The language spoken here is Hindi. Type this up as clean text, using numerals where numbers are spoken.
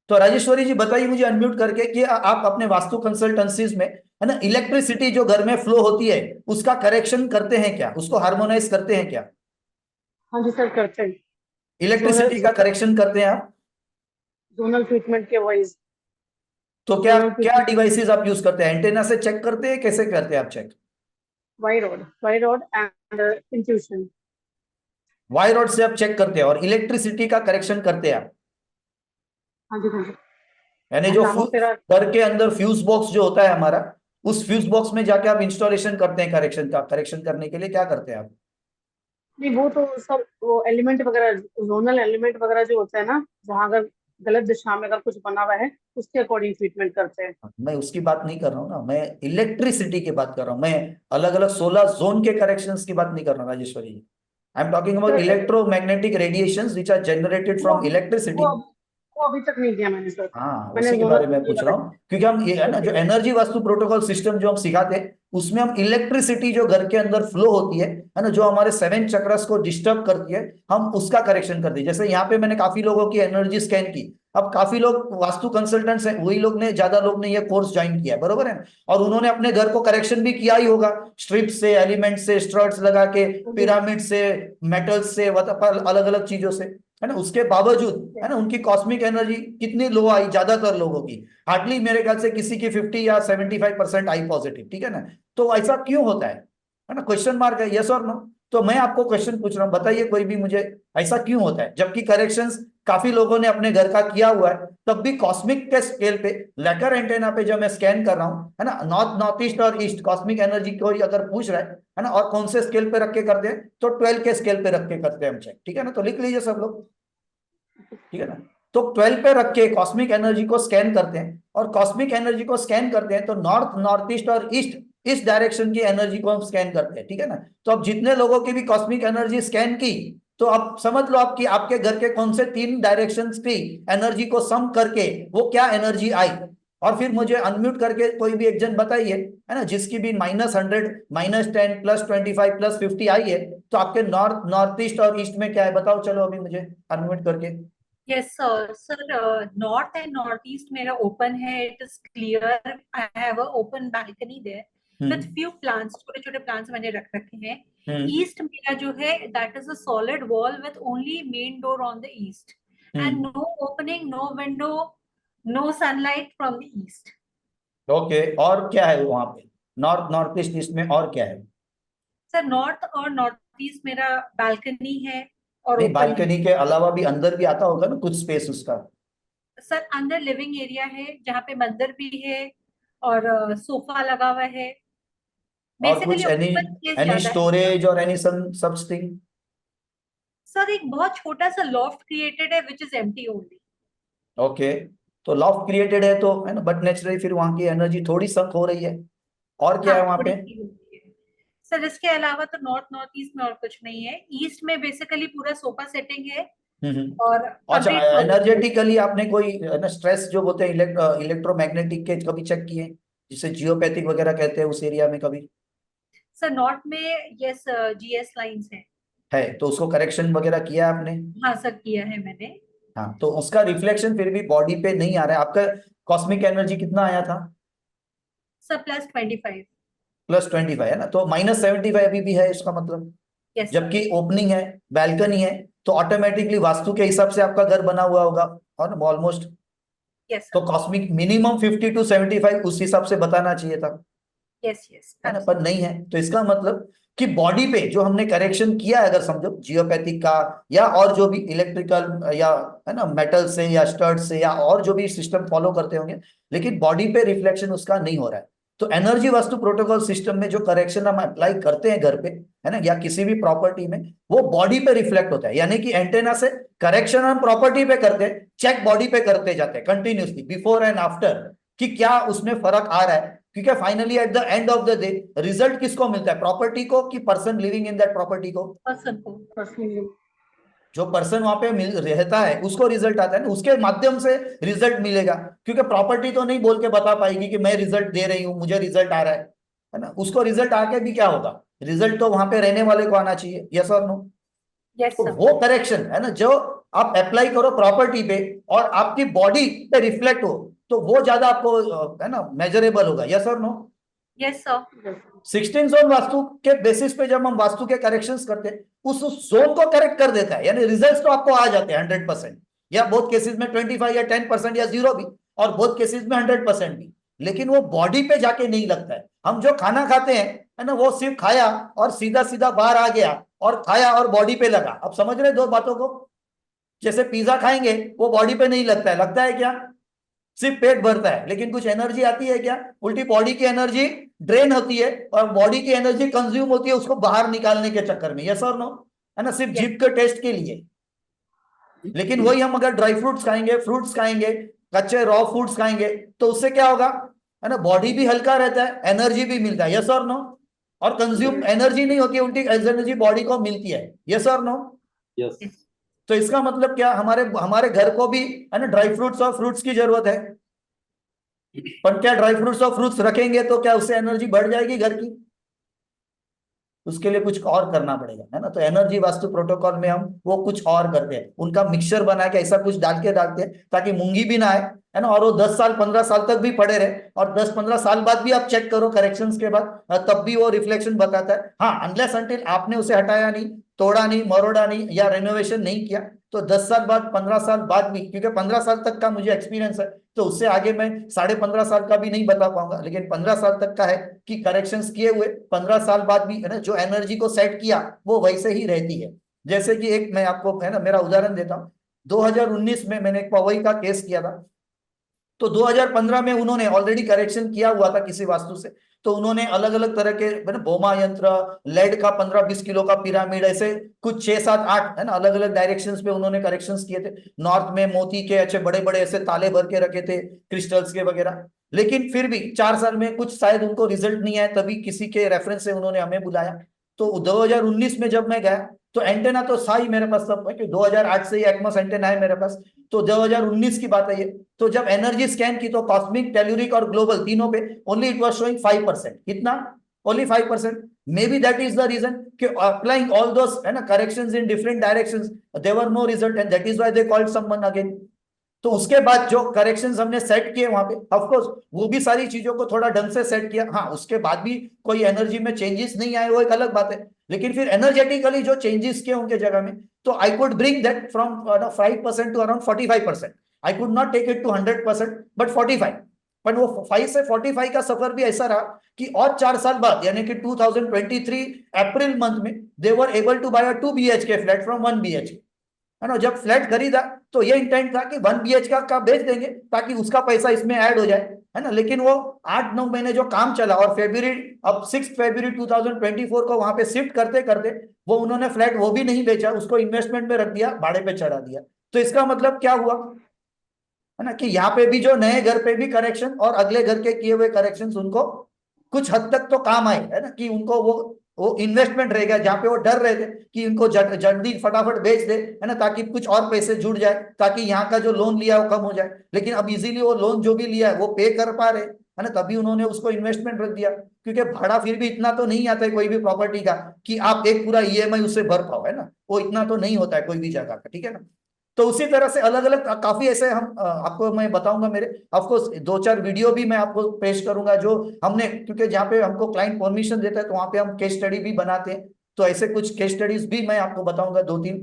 तो राजेश्वरी जी बताइए मुझे अनम्यूट करके कि आप अपने वास्तु कंसल्टेंसीज में, है ना, इलेक्ट्रिसिटी जो घर में फ्लो होती है उसका करेक्शन करते हैं क्या, उसको हार्मोनाइज करते हैं क्या? हाँ जी सर, करते हैं। जोनल इलेक्ट्रिसिटी का करेक्शन करते हैं आप? जोनल ट्रीटमेंट के वाइज। तो क्या जोनल क्या ट्रीटमेंट। डिवाइसेस आप यूज करते हैं? एंटेना से चेक करते हैं, कैसे करते हैं आप check? Y rod and intuition. Y rod से आप चेक करते हैं और इलेक्ट्रिसिटी का करेक्शन करते हैं आप? हाँ जी, हाँ जी। यानी एंड जो लामो तेरा। घर के अंदर फ्यूज बॉक्स जो होता है हमारा, उस फ्यूज बॉक्स में जाके आप इंस्टॉलेशन करते हैं करेक्शन का? करेक्शन करने के लिए क्या करते हैं आप? नहीं, वो तो सर वो एलिमेंट वगैरह, जोनल एलिमेंट वगैरह जो होता है ना, जहाँ अगर गलत दिशा में अगर कुछ बना हुआ है, उसके अकॉर्डिंग ट्रीटमेंट करते हैं। मैं उसकी बात नहीं कर रहा हूँ ना, मैं इलेक्ट्रिसिटी की बात कर रहा हूँ। मैं अलग अलग 16 जोन के करेक्शंस की बात नहीं कर रहा Rajeshwari ji. I am talking about sir electromagnetic radiations which are generated वो फ्रॉम इलेक्ट्रिसिटी। वो वो अभी तक नहीं किया मैंने सर। हाँ, मैंने उसी के जोनल बारे में ये पूछ वाला रहा हूँ, क्योंकि हम ये है ना, जो एनर्जी वास्तु प्रोटोकॉल सिस्टम जो हम सिखाते हैं उसमें हम इलेक्ट्रिसिटी जो घर के अंदर फ्लो होती है ना, जो हमारे 7 चक्रस को डिस्टर्ब करती है, हम उसका करेक्शन करते हैं। जैसे यहाँ पे मैंने काफी लोगों की एनर्जी स्कैन की। अब काफी लोग वास्तु कंसल्टेंट्स हैं, वही लोग ने, ज्यादा लोग ने ये कोर्स ज्वाइन किया है, बरोबर है? और उन्होंने अपने घर को करेक्शन भी किया ही होगा, स्ट्रिप से, एलिमेंट से, स्ट्रट्स लगा के, पिरामिड से, मेटल से, अलग अलग चीजों से, है ना। उसके बावजूद, है ना, उनकी कॉस्मिक एनर्जी कितनी लो आई? ज्यादातर लोगों की, हार्डली मेरे ख्याल से किसी की 50 या 75% आई पॉजिटिव, ठीक है ना। तो ऐसा क्यों होता है ना, क्वेश्चन मार्क है, यस और नो। तो मैं आपको क्वेश्चन पूछ रहा हूँ, बताइए कोई भी मुझे, ऐसा क्यों होता है जबकि करेक्शंस काफी लोगों ने अपने घर का किया हुआ है, तब भी कॉस्मिक के स्केल पे, लेकर एंटेना पे जब मैं स्कैन कर रहा हूँ, है ना, नॉर्थ, नॉर्थ ईस्ट और ईस्ट कॉस्मिक एनर्जी कोई अगर पूछ रहा है ना, और कौन से स्केल पे रख के करते हैं, तो 12 के स्केल पे रख के करते हैं हम चेक, ठीक है ना। तो लिख लीजिए सब लोग, ठीक है ना। तो 12 पे रख के कॉस्मिक एनर्जी को स्कैन करते हैं, और कॉस्मिक एनर्जी को स्कैन करते हैं तो नॉर्थ, नॉर्थ ईस्ट और ईस्ट, इस डायरेक्शन की एनर्जी को हम स्कैन करते हैं, ठीक है ना। तो अब जितने लोगों की भी कॉस्मिक एनर्जी स्कैन की, तो अब समझ लो आपकी, आपके घर के कौन से 3 डायरेक्शंस की एनर्जी को सम करके वो क्या एनर्जी आई। और फिर मुझे अनम्यूट करके कोई भी एक जन बताइए, है ना, जिसकी भी -100, -10, +25, +50 आई है, तो आपके नॉर्थ, नॉर्थ ईस्ट और ईस्ट में क्या है बताओ, चलो अभी मुझे अनम्यूट करके। Yes sir. Sir north and north east मेरा ओपन है, it is clear. I have a open balcony there with hmm. Few plants, छोटे छोटे प्लांट्स मैंने रख रखे हैं। हम्म। ईस्ट मेरा जो है that is a solid wall with only main door on the east and hmm. No opening, no window, no sunlight from the east. Okay, और क्या है वहां पे, नॉर्थ, नॉर्थ ईस्ट, ईस्ट में और क्या है? सर नॉर्थ और नॉर्थ ईस्ट मेरा बालकनी है और नहीं, ओपन है। बालकनी के अलावा भी अंदर भी आता होगा ना कुछ स्पेस उसका? सर अंदर लिविंग एरिया है जहाँ पे मंदिर भी है और सोफा लगा हुआ है। और कुछ basically any, open space any ज्यादा है। स्टोरेज और एनी सच थिंग? सर एक बहुत छोटा सा लॉफ्ट क्रिएटेड है which is empty only. Okay, तो लॉफ्ट क्रिएटेड है तो, है ना, बट नेचुरली फिर वहां की एनर्जी थोड़ी सक हो रही है। और क्या हाँ है वहां थोड़ी पे? सी होती है। सर इसके अलावा तो नॉर्थ नॉर्थ ईस्ट में और कुछ नहीं है। ईस्ट में बेसिकली पूरा सोफा सेटिंग है और अच्छा, कंप्लीट सॉलिड। एनर्जेटिकली आपने कोई, है ना, स्ट्रेस जो बोलते हैं इलेक्ट्रोमैग्नेटिक के कभी चेक किए, जिसे जियोपैथिक वगैरह कहते हैं, उस एरिया में कभी? सर नॉर्थ में यस जीएस लाइंस है। है तो उसको करेक्शन वगैरह किया आपने? हाँ सर किया है मैंने। हाँ, तो उसका रिफ्लेक्शन फिर भी बॉडी पे नहीं आ रहा है आपका? कॉस्मिक एनर्जी कितना आया था? सर +25। +25 है ना, तो -75 अभी भी है इसका मतलब। Yes sir. जबकि ओपनिंग है, बैल्कनी है, तो ऑटोमेटिकली वास्तु के हिसाब से आपका घर बना हुआ होगा, और ऑलमोस्ट, यस तो सर। कॉस्मिक मिनिमम 50 to 75 उस हिसाब से बताना चाहिए था, यस यस है ना, पर नहीं एब्सोल्युटली। है। तो इसका मतलब कि बॉडी पे जो हमने करेक्शन किया है, अगर समझो जियोपैथिक का, या और जो भी इलेक्ट्रिकल, या, है ना, मेटल से या स्टड से, या और जो भी सिस्टम फॉलो करते होंगे, लेकिन बॉडी पे रिफ्लेक्शन उसका नहीं हो रहा है। तो एनर्जी वास्तु प्रोटोकॉल सिस्टम में जो करेक्शन हम अप्लाई करते हैं घर पे, है ना, या किसी भी प्रॉपर्टी में, वो बॉडी पे रिफ्लेक्ट होता है। यानी कि एंटेना से करेक्शन हम प्रॉपर्टी पे करते हैं, चेक बॉडी पे करते जाते हैं कंटिन्यूसली, बिफोर एंड आफ्टर, कि क्या उसमें फर्क आ रहा है। क्योंकि finally at the end of the day result किसको मिलता है, प्रॉपर्टी को कि person living in that property को? पर्सन को। पर्सनली। जो पर्सन वहां पे मिल रहता है उसको रिजल्ट आता है ना, उसके माध्यम से रिजल्ट मिलेगा। क्योंकि प्रॉपर्टी तो नहीं बोल के बता पाएगी कि मैं रिजल्ट दे रही हूं, मुझे रिजल्ट आ रहा है ना। उसको रिजल्ट आके भी क्या होगा, रिजल्ट तो वहां पे रहने वाले को आना चाहिए, यस और नो। यस तो सर। वो करेक्शन है ना, जो आप अप्लाई करो प्रॉपर्टी पे और आपकी बॉडी पे रिफ्लेक्ट हो, तो वो ज्यादा आपको है ना मेजरेबल होगा। यस और no? Yes, sir. 16 zone vastu के बेसिस पे जब हम वास्तु के करेक्शंस करते हैं, उस जोन को करेक्ट कर देता है, यानी रिजल्ट्स तो आपको आ जाते हैं 100%, या बहुत केसेस में 25 या 10% या 0 भी, और बहुत केसेस में 100% भी, लेकिन वो बॉडी पे जाके नहीं लगता है। हम जो खाना खाते हैं है ना, वो सिर्फ खाया और सीधा सीधा बाहर आ गया, और खाया और बॉडी पे लगा। अब समझ रहे दो बातों को? जैसे पिज्जा खाएंगे, वो बॉडी पे नहीं लगता है, लगता है क्या? सिर्फ पेट भरता है, लेकिन कुछ एनर्जी आती है क्या? उल्टी बॉडी की एनर्जी ड्रेन होती है और बॉडी की एनर्जी कंज्यूम होती है उसको बाहर निकालने के चक्कर में। यस और नो? है ना, सिर्फ जीभ के टेस्ट के लिए। लेकिन वही हम अगर ड्राई फ्रूट्स खाएंगे, फ्रूट्स खाएंगे, कच्चे रॉ फूड्स खाएंगे, तो उससे क्या होगा? है ना, बॉडी भी हल्का रहता है, एनर्जी भी मिलता है। यस और नो? और कंज्यूम एनर्जी नहीं होती है, उल्टी एनर्जी बॉडी को मिलती है। यस और नो? यस। तो इसका मतलब क्या, हमारे हमारे घर को भी है ना ड्राई फ्रूट्स और फ्रूट्स की जरूरत है। पर क्या ड्राई फ्रूट्स और फ्रूट्स रखेंगे तो क्या उससे एनर्जी बढ़ जाएगी घर की? उसके लिए कुछ और करना पड़ेगा, है ना। तो एनर्जी वास्तु प्रोटोकॉल में हम वो कुछ और करते हैं, उनका मिक्सचर बना के ऐसा कुछ डाल के डालते हैं ताकि मूंगी भी ना आए, है ना, और वो 10 साल 15 साल तक भी पड़े रहे, और 10-15 साल बाद भी आप चेक करो करेक्शंस के बाद, तब भी वो रिफ्लेक्शन बताता है। हाँ, अनलेस अनटिल आपने उसे हटाया नहीं, तोड़ा नहीं, मरोड़ा नहीं, या रेनोवेशन नहीं किया, तो 10 साल बाद 15 साल बाद भी, क्योंकि 15 साल तक का मुझे एक्सपीरियंस है, तो उससे आगे मैं 15.5 साल का भी नहीं बता पाऊंगा, लेकिन 15 साल तक का है कि करेक्शंस किए हुए 15 साल बाद भी है ना जो एनर्जी को सेट किया वो वैसे ही रहती है। जैसे कि एक मैं आपको है ना मेरा उदाहरण देता हूँ। 2019 में मैंने एक पवई का केस किया था, तो 2015 में उन्होंने ऑलरेडी करेक्शन किया हुआ था किसी वास्तु से, तो उन्होंने अलग अलग तरह के बोमा यंत्र, लेड का 15-20 किलो का पिरामिड, ऐसे कुछ 6-7-8 है ना अलग अलग डायरेक्शंस पे उन्होंने करेक्शंस किए थे। नॉर्थ में मोती के अच्छे बड़े बड़े ऐसे ताले भर के रखे थे क्रिस्टल्स के वगैरह, लेकिन फिर भी 4 साल में कुछ शायद उनको रिजल्ट नहीं आया, तभी किसी के रेफरेंस से उन्होंने हमें बुलाया। तो 2019 में जब मैं गया, तो एंटेना तो था ही मेरे पास सब, कि 2008 से ही एक्मस एंटेना है मेरे पास, तो 2019 की बात है ये। तो जब एनर्जी स्कैन की तो कॉस्मिक, टेल्यूरिक और ग्लोबल तीनों पे ओनली इट वाज शोइंग 5%। कितना? Only 5%। May be that is the reason कि अप्लाइंग ऑल दोस है ना corrections in different directions, there were no result, and that is why they called someone again. तो उसके बाद जो करेक्शंस हमने सेट किए वहां पे, ऑफ कोर्स वो भी सारी चीजों को थोड़ा ढंग से सेट किया, हाँ उसके बाद भी कोई एनर्जी में चेंजेस नहीं आए, वो एक अलग बात है, लेकिन फिर एनर्जेटिकली जो चेंजेस किए उनके जगह में, तो I could bring that from 5% to around 45%। I could not take it to 100%, but 45। But वो 5 से 45 का सफर भी ऐसा रहा कि और 4 साल बाद, यानी कि 2023 अप्रैल मंथ में, they were able to buy a 2 BHK flat from 1 BHK, है ना। जब फ्लैट खरीदा तो ये इंटेंट था कि 1 BHK का बेच देंगे ताकि उसका पैसा इसमें ऐड हो जाए, है ना। लेकिन वो 8-9 महीने जो काम चला, और फरवरी, अब 6 फरवरी 2024 को वहां पे शिफ्ट करते करते वो उन्होंने फ्लैट वो भी नहीं बेचा, उसको इन्वेस्टमेंट में रख दिया, भाड़े पे चढ़ा दिया। तो इसका मतलब क्या हुआ, है ना, कि यहाँ पे भी जो नए घर पे भी करेक्शन और अगले घर के किए हुए करेक्शन उनको कुछ हद तक तो काम आए, है ना, कि उनको वो इन्वेस्टमेंट रह गया, जहां पे वो डर रहे थे कि उनको जल्दी फटाफट बेच दे, है ना, ताकि कुछ और पैसे जुड़ जाए, ताकि यहाँ का जो लोन लिया वो कम हो जाए। लेकिन अब इजीली वो लोन जो भी लिया है वो पे कर पा रहे, है ना, तभी उन्होंने उसको इन्वेस्टमेंट रख दिया, क्योंकि भाड़ा फिर भी इतना तो नहीं आता है कोई भी प्रॉपर्टी का कि आप एक पूरा EMI उससे भर पाओ, है ना, वो इतना तो नहीं होता है कोई भी जगह का, ठीक है ना। तो उसी तरह से अलग अलग काफी ऐसे हम आपको मैं बताऊंगा, मेरे ऑफकोर्स 2-4 वीडियो भी मैं आपको पेश करूंगा जो हमने, क्योंकि जहाँ पे हमको क्लाइंट परमिशन देता है तो वहाँ पे हम केस स्टडी भी बनाते हैं, तो ऐसे कुछ केस स्टडीज भी मैं आपको बताऊंगा 2-3,